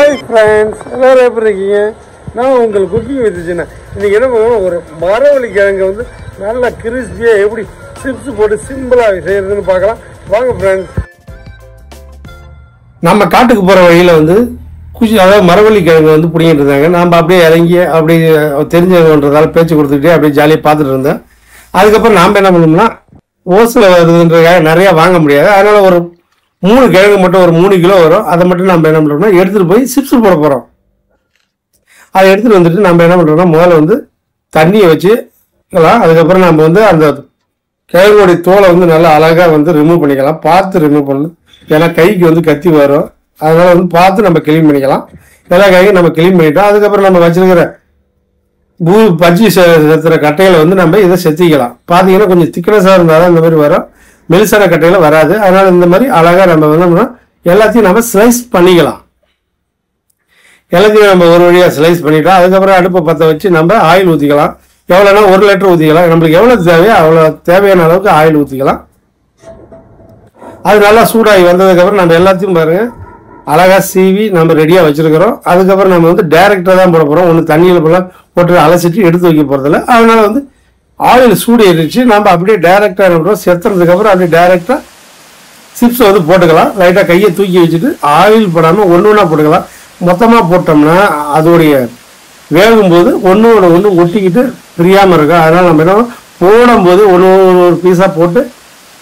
Hi friends, எல்லோரும் எப்படி இருக்கீங்க? நான் உங்கள் குக்கிங் வச்சுச்சுன்னா இன்றைக்கி என்ன பண்ணுவோம், ஒரு மரவள்ளி கிழங்கு வந்து நல்லா கிறிஸ்பியாக எப்படி சிப்ஸ் போட்டு சிம்பிளாக செய்கிறதுன்னு பார்க்கலாம். வாங்க ஃப்ரெண்ட்ஸ். நம்ம காட்டுக்கு போகிற வழியில் வந்து அதாவது மரவள்ளி கிழங்கு வந்து பிடிங்கிட்டு இருந்தாங்க. நாம் அப்படியே இறங்கி அப்படி தெரிஞ்சதுன்றதால பேச்சு கொடுத்துக்கிட்டே அப்படியே ஜாலியாக பார்த்துட்டு இருந்தேன். அதுக்கப்புறம் நாம் என்ன பண்ணோம்னா, ஓசில் வருதுன்றதுக்காக நிறையா வாங்க முடியாது. அதனால் ஒரு 3 கிழங்கு மட்டும் ஒரு 3 கிலோ வரும். அதை மட்டும் நம்ம என்ன பண்ணுறோம்னா எடுத்துகிட்டு போய் சிப்ஸ் போட போகிறோம். அதை எடுத்துகிட்டு வந்துட்டு நம்ம என்ன பண்ணுறோம்னா முதல்ல வந்து தண்ணியை வச்சுக்கலாம். அதுக்கப்புறம் நம்ம வந்து அந்த கிழங்குடைய தோலை வந்து நல்லா அழகாக வந்து ரிமூவ் பண்ணிக்கலாம். பார்த்து ரிமூவ் பண்ணணும், ஏன்னா கைக்கு வந்து கத்தி வரும். அதனால் வந்து பார்த்து நம்ம கிளீன் பண்ணிக்கலாம். எல்லா கையும் நம்ம கிளீன் பண்ணிட்டோம். அதுக்கப்புறம் நம்ம வச்சுருக்கிற பஜ்ஜி செத்துற கட்டையில் வந்து நம்ம இதை செத்திக்கலாம். பார்த்தீங்கன்னா கொஞ்சம் திக்னஸாக இருந்தால் தான் இந்த மாதிரி வரும், மெலிசான கட்டையில் வராது. அதனால் இந்த மாதிரி அழகாக நம்ம வந்து எல்லாத்தையும் நம்ம ஸ்லைஸ் பண்ணிக்கலாம். எல்லாத்தையும் நம்ம ஒரு வழியாக ஸ்லைஸ் பண்ணிட்டோம். அதுக்கப்புறம் அடுப்பை பற்ற வச்சு நம்ம ஆயில் ஊற்றிக்கலாம். எவ்வளோனா 1 லிட்டர் ஊற்றிக்கலாம். நம்மளுக்கு எவ்வளோ தேவையோ அவ்வளோ தேவையான அளவுக்கு ஆயில் ஊற்றிக்கலாம். அது நல்லா சூடாகி வந்ததுக்கப்புறம் நம்ம எல்லாத்தையும் பாருங்கள் அழகாக சீவி நம்ம ரெடியாக வச்சுருக்கிறோம். அதுக்கப்புறம் நம்ம வந்து டைரெக்டாக தான் போட போகிறோம். ஒன்று தண்ணியில் போட்டு அலசிட்டு எடுத்து வைக்க போகிறதில்ல. அதனால் வந்து ஆயில் சூடு ஏறிச்சு, நம்ம அப்படியே டைரெக்டாக என்ன பண்ணுறோம், செத்துறதுக்கப்புறம் அப்படியே டைரெக்டாக சிப்ஸை வந்து போட்டுக்கலாம். லைட்டாக கையை தூக்கி வச்சுட்டு ஆயில் போடாமல் ஒன்று ஒன்றா போட்டுக்கலாம். மொத்தமாக போட்டோம்னா அதோடைய வேகும்போது ஒன்றோட ஒன்று ஒட்டிக்கிட்டு பிரியாமல் இருக்கும். அதனால் நம்ம என்ன போடும்போது ஒரு பீஸாக போட்டு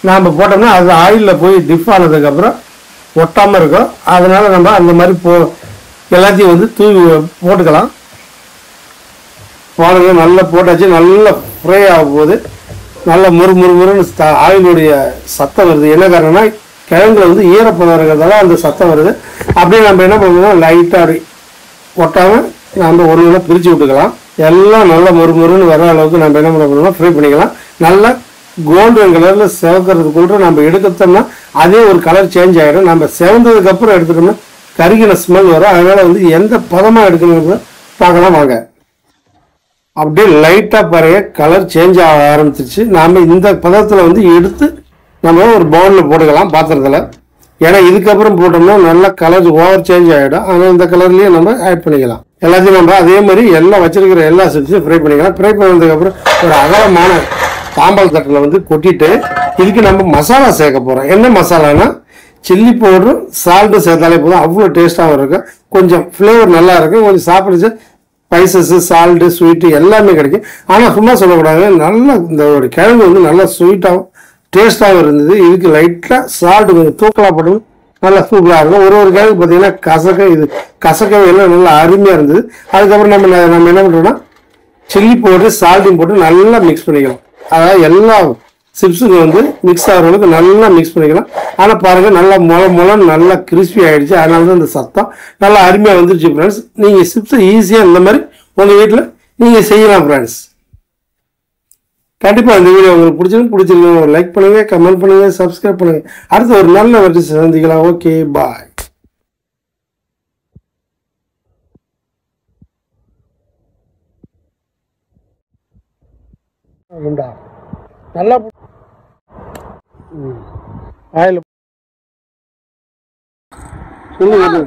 நாம் போட்டோம்னா அது ஆயிலில் போய் டிப் ஆனதுக்கப்புறம் ஒட்டாமல் இருக்கும். அதனால் நம்ம அந்த மாதிரி எல்லாத்தையும் வந்து தூவி போட்டுக்கலாம். பாருங்க, நல்லா போட்டாச்சு. நல்லா ஃப்ரை ஆகும் போது நல்லா முறுமுறுன்னு ஆயிலுடைய சத்தம் வருது. என்ன காரணம்னா கிழங்குல வந்து ஈரப்பதம் இருக்கிறதால அந்த சத்தம் வருது. அப்படியே நம்ம என்ன பண்ணுவோம், லைட்டாக அப்படி ஒட்டாமல் நம்ம ஒன்று பிரித்து விட்டுக்கலாம். எல்லாம் நல்லா முறுமுறுன்னு வர அளவுக்கு நம்ம என்ன பண்ணணும், ஃப்ரை பண்ணிக்கலாம். நல்லா கோல்டன் கலரில் செவக்கிறதுக்குள்ள நம்ம எடுத்தோம்னா அதே ஒரு கலர் சேஞ்ச் ஆகிடும். நம்ம செவந்ததுக்கப்புறம் எடுத்துட்டோம்னா கருகின ஸ்மெல் வரும். அதனால் வந்து எந்த பதமாக எடுக்கணும்னு பார்க்கலாம். வாங்க. அப்படியே லைட்டாக பாருங்க கலர் சேஞ்ச் ஆக ஆரம்பிச்சிருச்சு. நாம் இந்த பதத்தில் வந்து எடுத்து நம்ம ஒரு பவுலில் போட்டுக்கலாம், பாத்திரத்தில். ஏன்னா இதுக்கப்புறம் போட்டோம்னா நல்லா கலர் ஓவர் சேஞ்ச் ஆகிடும். ஆனால் இந்த கலர்லேயே நம்ம ஆட் பண்ணிக்கலாம். எல்லாத்தையும் நம்ம அதே மாதிரி எல்லாம் வச்சிருக்கிற எல்லா சிப்ஸையும் ஃப்ரை பண்ணிக்கலாம். ஃப்ரை பண்ணதுக்கப்புறம் ஒரு அகலமான தாம்பால் தட்டில் வந்து கொட்டிட்டு இதுக்கு நம்ம மசாலா சேர்க்க போகிறோம். என்ன மசாலானா சில்லி பவுடரும் சால்ட்டும் சேர்த்தாலே போதும், அவ்வளோ டேஸ்ட்டாகவும் இருக்கும். கொஞ்சம் ஃப்ளேவர் நல்லா இருக்கும். கொஞ்சம் சாப்பிடுச்சு ஸ்பைசஸ்ஸு சால்ட்டு ஸ்வீட்டு எல்லாமே கிடைக்கும். ஆனால் சும்மா சொல்லக்கூடாது, நல்லா இந்த ஒரு கிழங்கு வந்து நல்லா ஸ்வீட்டாகவும் டேஸ்ட்டாகவும் இருந்தது. இதுக்கு லைட்டாக சால்ட்டு கொஞ்சம் தூக்கலாக போட்டு நல்லா சூப்பராக இருக்கும். ஒரு கிழங்கு பார்த்தீங்கன்னா இது கசக்கவே எல்லாம் நல்லா அருமையாக இருந்தது. அதுக்கப்புறம் நம்ம என்ன பண்ணுறோம்னா சில்லி பவுடர் சால்ட்டையும் போட்டு நல்லா மிக்ஸ் பண்ணிக்கலாம். அதாவது எல்லா சிப்ஸுக்கு வந்து மிக்ஸ் ஆகிற அளவுக்கு நல்லா மிக்ஸ் பண்ணிக்கலாம். ஆனால் பாருங்கள் நல்லா முளன்னு நல்லா கிறிஸ்பி ஆகிடுச்சு. அதனால தான் இந்த சத்தம் நல்லா அருமையாக வந்துருச்சு ஃப்ரெண்ட்ஸ். நீங்கள் சிப்ஸை ஈஸியாக இந்த மாதிரி உங்கள் வீட்டில் நீங்கள் செய்யலாம் ஃப்ரெண்ட்ஸ். கண்டிப்பாக இந்த வீடியோ உங்களுக்கு பிடிச்சிருக்கு ஒரு லைக் பண்ணுங்கள், கமெண்ட் பண்ணுங்கள், சப்ஸ்கிரைப் பண்ணுங்கள். அடுத்து ஒரு நல்ல வரிசை சந்திக்கலாம். ஓகே, பாய். நல்லா ஆயில் சொல்லுங்க.